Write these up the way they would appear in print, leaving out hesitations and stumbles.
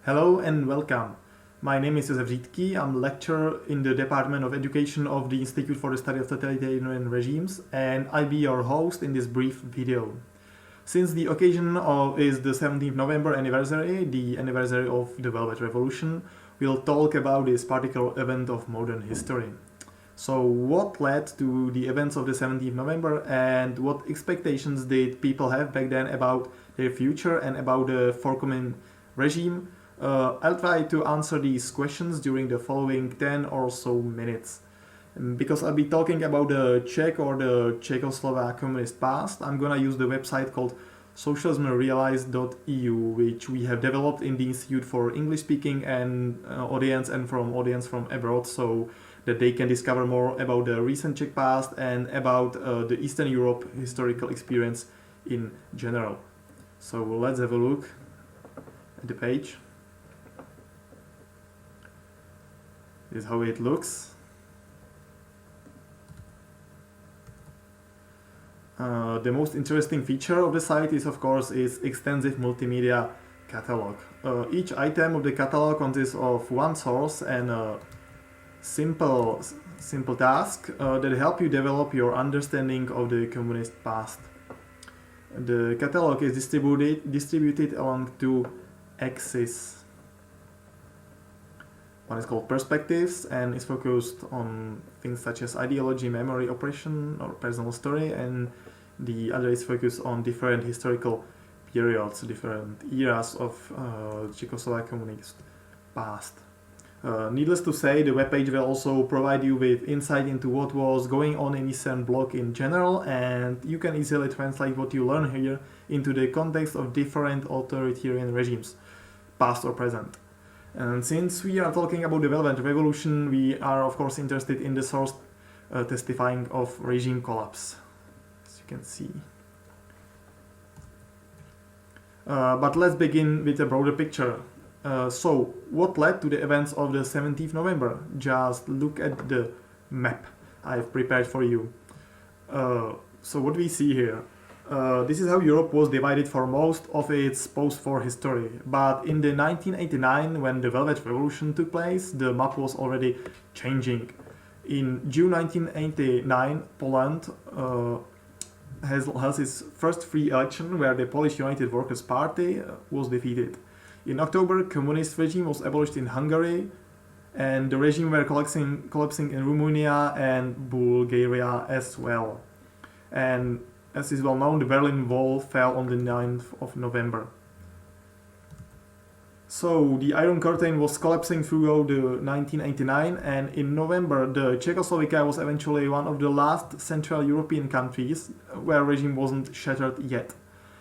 Hello and welcome. My name is Zhroucení. I'm a lecturer in the Department of Education of the Institute for the Study of Totalitarian Regimes, and I'll be your host in this brief video. Since the occasion is the 17th November anniversary, the anniversary of the Velvet Revolution, we'll talk about this particular event of modern history. So what led to the events of the 17th November and what expectations did people have back then about their future and about the forthcoming regime? I'll try to answer these questions during the following 10 or so minutes. Because I'll be talking about the Czech or the Czechoslovak communist past, I'm gonna use the website called SocialismRealised.eu, which we have developed in the Institute for English speaking and audience from abroad, so that they can discover more about the recent Czech past and about the Eastern Europe historical experience in general. So let's have a look at the page. This is how it looks. The most interesting feature of the site is, of course, its extensive multimedia catalog. Each item of the catalog consists of one source and a simple task that help you develop your understanding of the communist past. The catalog is distributed along two axes. One is called perspectives and is focused on things such as ideology, memory, oppression, or personal story, and the other is focused on different historical periods, different eras of Czechoslovak communist past. Needless to say, the webpage will also provide you with insight into what was going on in Eastern Bloc in general, and you can easily translate what you learn here into the context of different authoritarian regimes, past or present. And since we are talking about the Velvet Revolution, we are of course interested in the source testifying of regime collapse, as you can see. But let's begin with a broader picture. So, what led to the events of the 17th November? Just look at the map I've prepared for you. So what we see here. This is how Europe was divided for most of its post-war history. But in the 1989, when the Velvet Revolution took place, the map was already changing. In June 1989, Poland has its first free election where the Polish United Workers' Party was defeated. In October, communist regime was abolished in Hungary, and the regime were collapsing in Romania and Bulgaria as well. And as is well known, the Berlin Wall fell on the 9th of November. So the Iron Curtain was collapsing throughout the 1989, and in November the Czechoslovakia was eventually one of the last Central European countries where regime wasn't shattered yet.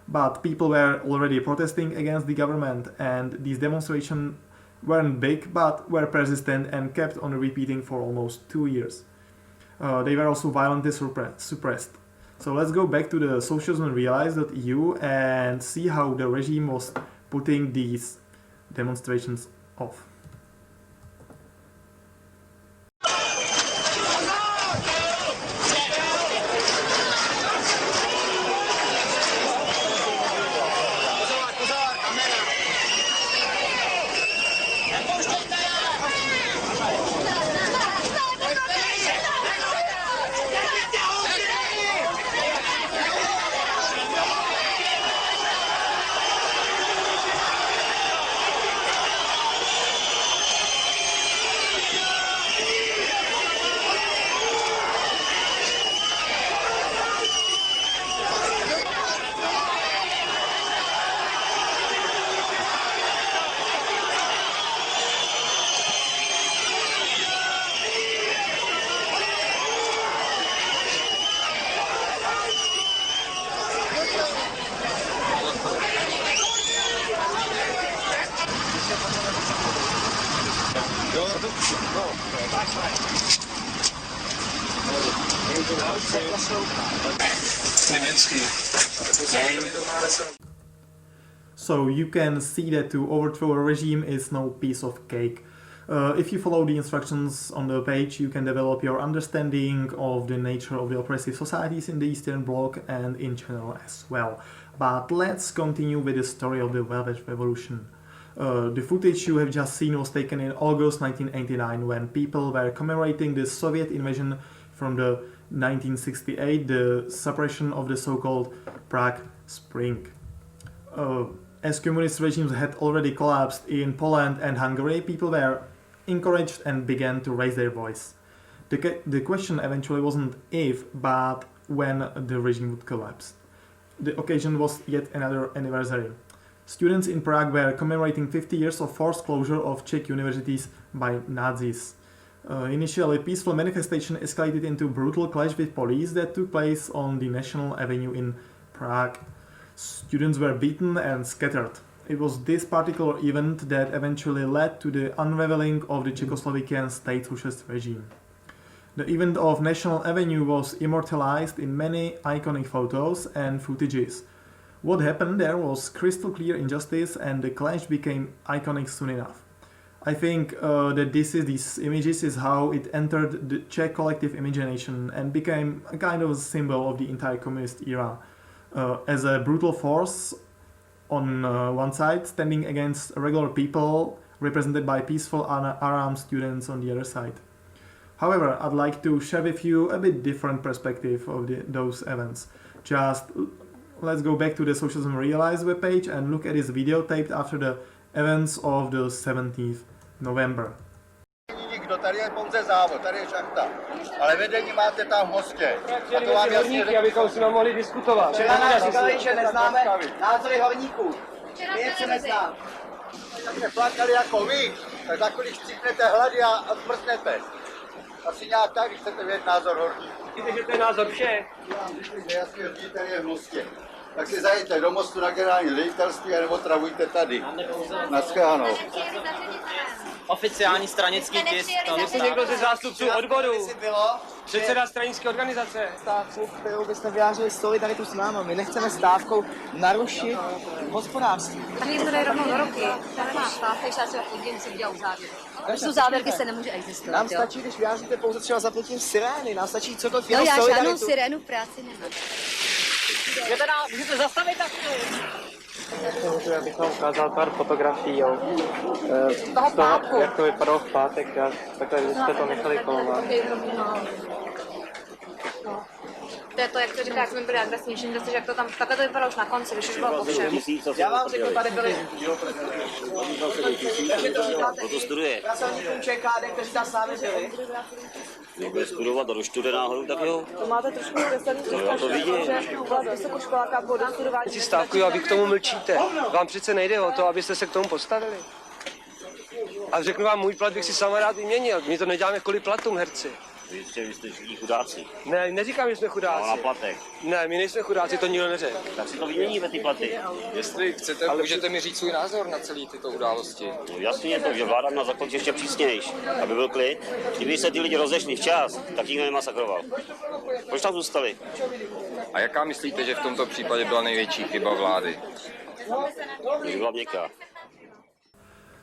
But people were already protesting against the government, and these demonstrations weren't big but were persistent and kept on repeating for almost 2 years. They were also violently suppressed. So let's go back to the SocialismRealised.eu and see how the regime was putting these demonstrations off. So you can see that to overthrow a regime is no piece of cake. If you follow the instructions on the page, you can develop your understanding of the nature of the oppressive societies in the Eastern Bloc and in general as well. But let's continue with the story of the Velvet Revolution. The footage you have just seen was taken in August 1989 when people were commemorating the Soviet invasion from the 1968, the suppression of the so-called Prague Spring. As communist regimes had already collapsed in Poland and Hungary, people were encouraged and began to raise their voice. The question eventually wasn't if, but when the regime would collapse. The occasion was yet another anniversary. Students in Prague were commemorating 50 years of forced closure of Czech universities by Nazis. Initially, peaceful manifestation escalated into brutal clash with police that took place on the National Avenue in Prague. Students were beaten and scattered. It was this particular event that eventually led to the unraveling of the Czechoslovakian state socialist regime. The event of National Avenue was immortalized in many iconic photos and footages. What happened there was crystal clear injustice, and the clash became iconic soon enough. I think that these images is how it entered the Czech collective imagination and became a kind of a symbol of the entire communist era, as a brutal force on one side standing against regular people represented by peaceful unarmed students on the other side. However, I'd like to share with you a bit different perspective of those events. Just let's go back to the Socialism Realized webpage and look at this video taped after the events of the 17th November. Nikdo, tady je pouze závod, tady je šachta, ale vedení máte tam v mostě. A to vám jasně řekl, abychom si mohli diskutovat. Včera nám říkali, že neznáme názory horníků. My je chceme znát. Takže plakali jako vy, tak za kolik chcípnete hlady a zmrznete. Asi nějak tak, když chcete vědět názor horníků. Myslíte, že to je názor všech? Jasně, tady je v mostě. Tak si zajďte do mostu na generální ředitelství a nebo travujte tady. Na Skánou. Oficiální stranický tisk. Jestli někdo ze zástupců odboru, předseda stranické organizace. Stávku, kterou byste vyjádřili solidaritu s námi. My nechceme stávkou narušit hospodářství. A někdo dají rovnou do roky. To nemá stávka, když já třeba chodím, si udělal závěr. Když jsou závěrky, se nemůže existovat. Nám stačí, když vyjádříte pouze třeba zapnutím sirény. Nám stačí cokoliv No jenom já solidaritu. žádnou sirénu v práci nemám. Můžete zastavit tak? Já bych vám ukázal pár fotografií, jo. Toho pátku. Jak to vypadalo v pátek, takhle jste to nechali kolovat. To je to, jak to říká, jak jsme byli agresivnější, že jak to tam, takhle to vypadalo už na konci, když už bylo po všem. Já vám řeknu, tady byli To studuje. pracovníkům ČKD, kteří tam s námi žili. Bude studovat a doštuduje náhodou, tak jo. To máte trošku desetní To vidím. že u vás vysokoškoláka po dostudování... Si stávkuju a vy k tomu mlčíte. Vám přece nejde o to, abyste se k tomu postavili. A řeknu vám, můj plat bych si sama rád vyměnil. My to neděláme kvůli platům, herci. Vy jste všichni chudáci. Ne, neříkám, že jsme Ale na chudáci. platech. Ne, my nejsme chudáci, to nikdo neřekl. Tak si to vyměníme, ty platy. Jestli chcete, můžete mi říct svůj názor na celé tyto události. No jasně je to, že vláda měla zakončit ještě přísnější, aby byl klid. Kdyby se ty lidi rozešli včas, tak jich nemasakroval. Proč tam zůstali? A jaká myslíte, že v tomto případě byla největší chyba vlády? Že byla měkká.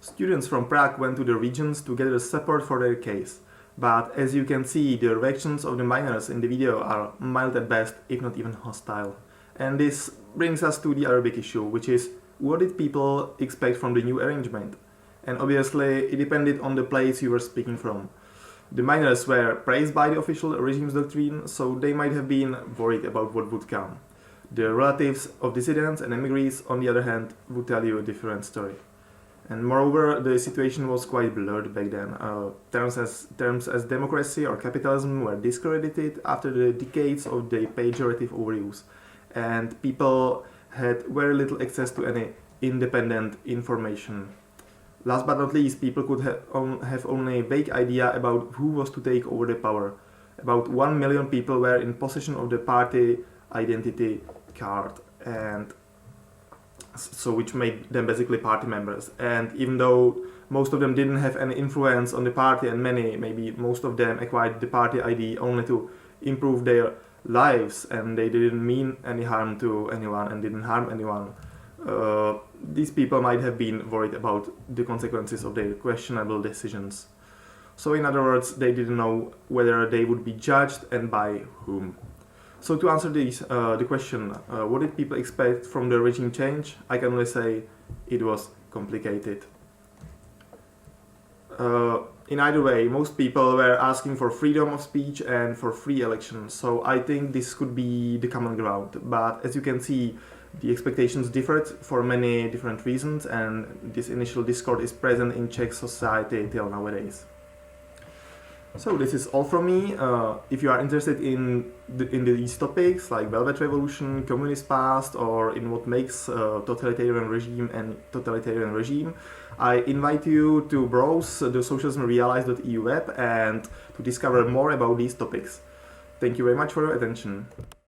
Students from Prague went to the regions to gather support for their case. But as you can see, the reactions of the miners in the video are mild at best, if not even hostile. And this brings us to the other big issue, which is what did people expect from the new arrangement? And obviously it depended on the place you were speaking from. The miners were praised by the official regime's doctrine, so they might have been worried about what would come. The relatives of dissidents and emigres, on the other hand, would tell you a different story. And moreover, the situation was quite blurred back then. Terms as democracy or capitalism were discredited after the decades of the pejorative overuse, and people had very little access to any independent information. Last but not least, people could have only a vague idea about who was to take over the power. About 1 million people were in possession of the party identity card, and so which made them basically party members. And even though most of them didn't have any influence on the party, and maybe most of them acquired the party ID only to improve their lives, and they didn't mean any harm to anyone and didn't harm anyone, these people might have been worried about the consequences of their questionable decisions. So in other words, they didn't know whether they would be judged and by whom. So to answer the question, what did people expect from the regime change? I can only say it was complicated. In either way, most people were asking for freedom of speech and for free elections, so I think this could be the common ground. But as you can see, the expectations differed for many different reasons, and this initial discord is present in Czech society till nowadays. So this is all from me. If you are interested in these topics like Velvet Revolution, communist past, or in what makes totalitarian regime and totalitarian regime, I invite you to browse the SocialismRealised.eu web and to discover more about these topics. Thank you very much for your attention.